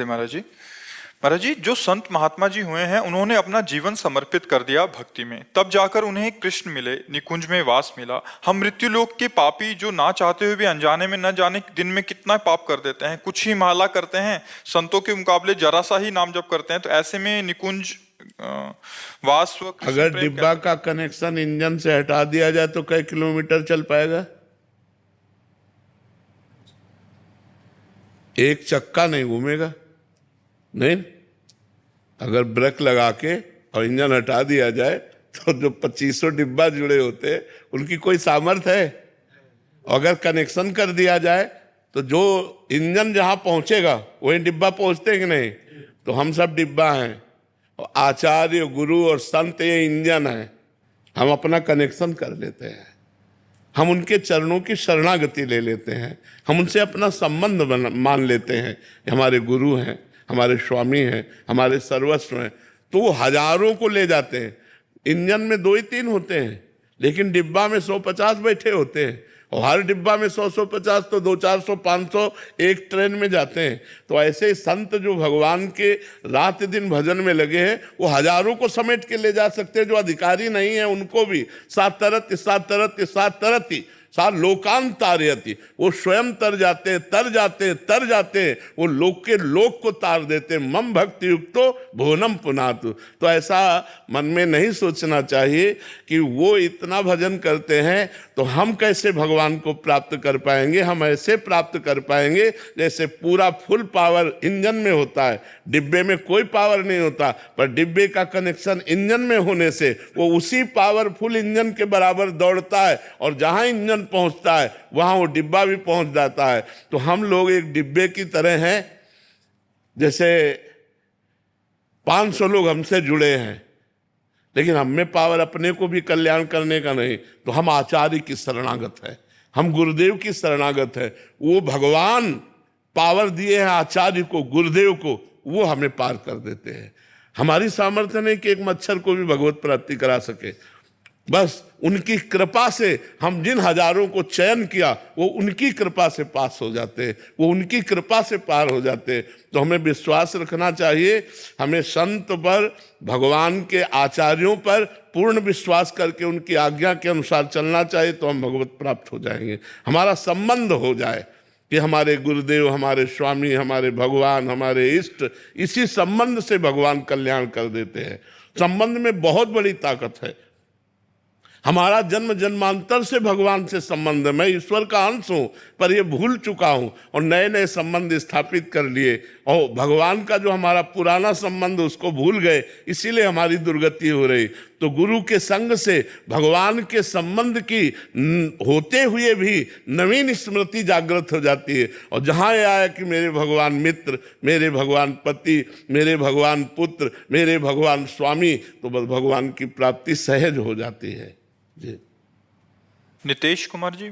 महाराज जी, जो संत महात्मा जी हुए हैं उन्होंने अपना जीवन समर्पित कर दिया भक्ति में, तब जाकर उन्हें कृष्ण मिले, निकुंज में वास मिला। हम मृत्यु लोक के पापी जो ना चाहते हुए भी अनजाने में न जाने दिन में कितना पाप कर देते हैं। कुछ ही माला करते हैं, संतों के मुकाबले जरा सा ही नाम जप करते हैं। तो ऐसे में निकुंज वास व अगर डिब्बा का कनेक्शन इंजन से हटा दिया जाए तो कई किलोमीटर चल पाएगा? एक चक्का नहीं घूमेगा। नहीं, अगर ब्रेक लगा के और इंजन हटा दिया जाए तो जो 2500 डिब्बा जुड़े होते हैं उनकी कोई सामर्थ्य है? अगर कनेक्शन कर दिया जाए तो जो इंजन जहां पहुंचेगा वही डिब्बा पहुंचते हैं कि नहीं? तो हम सब डिब्बा हैं और आचार्य, गुरु और संत ये इंजन है। हम अपना कनेक्शन कर लेते हैं, हम उनके चरणों की शरणागति ले लेते हैं, हम उनसे अपना संबंध मान लेते हैं। हमारे गुरु हैं, हमारे स्वामी हैं, हमारे सर्वस्व हैं। तो वो हजारों को ले जाते हैं। इंजन में 2 ही 3 होते हैं, लेकिन डिब्बा में 150 बैठे होते हैं और हर डिब्बा में 100-150 तो 200-400-500 एक ट्रेन में जाते हैं। तो ऐसे संत जो भगवान के रात दिन भजन में लगे हैं वो हजारों को समेट के ले जा सकते हैं। जो अधिकारी नहीं है उनको भी सात तरती सा लोकांतारयति, वो स्वयं तर जाते वो लोक के लोक को तार देते। मम भक्ति युक्तो भुवनम पुनातु। तो ऐसा मन में नहीं सोचना चाहिए कि वो इतना भजन करते हैं तो हम कैसे भगवान को प्राप्त कर पाएंगे। हम ऐसे प्राप्त कर पाएंगे जैसे पूरा फुल पावर इंजन में होता है। डिब्बे में कोई पावर नहीं होता, पर डिब्बे का कनेक्शन इंजन में होने से वो उसी पावरफुल इंजन के बराबर दौड़ता है और जहां इंजन पहुंचता है वहां वो डिब्बा भी पहुंच जाता है। तो हम लोग एक डिब्बे की तरह हैं। जैसे 500 लोग हमसे जुड़े हैं, लेकिन हम में पावर अपने को भी कल्याण करने का नहीं। तो हम आचार्य की शरणागत है, हम गुरुदेव की शरणागत है। वो भगवान पावर दिए हैं आचार्य को, गुरुदेव को, वो हमें पार कर देते हैं। हमारी सामर्थ्य नहीं कि एक मच्छर को भी भगवत प्राप्ति करा सके। बस उनकी कृपा से हम जिन हजारों को चयन किया वो उनकी कृपा से पास हो जाते हैं, वो उनकी कृपा से पार हो जाते हैं। तो हमें विश्वास रखना चाहिए, हमें संत पर, भगवान के आचार्यों पर पूर्ण विश्वास करके उनकी आज्ञा के अनुसार चलना चाहिए। तो हम भगवत प्राप्त हो जाएंगे। हमारा संबंध हो जाए कि हमारे गुरुदेव, हमारे स्वामी, हमारे भगवान, हमारे इष्ट, इसी संबंध से भगवान कल्याण कर देते हैं। संबंध में बहुत बड़ी ताकत है। हमारा जन्म जन्मांतर से भगवान से संबंध है। मैं ईश्वर का अंश हूं, पर ये भूल चुका हूं और नए नए संबंध स्थापित कर लिए और भगवान का जो हमारा पुराना संबंध उसको भूल गए, इसीलिए हमारी दुर्गति हो रही। तो गुरु के संग से भगवान के संबंध की होते हुए भी नवीन स्मृति जागृत हो जाती है। और जहाँ ये आया कि मेरे भगवान मित्र, मेरे भगवान पति, मेरे भगवान पुत्र, मेरे भगवान स्वामी, तो बस भगवान की प्राप्ति सहज हो जाती है। जी। नितेश कुमार जी।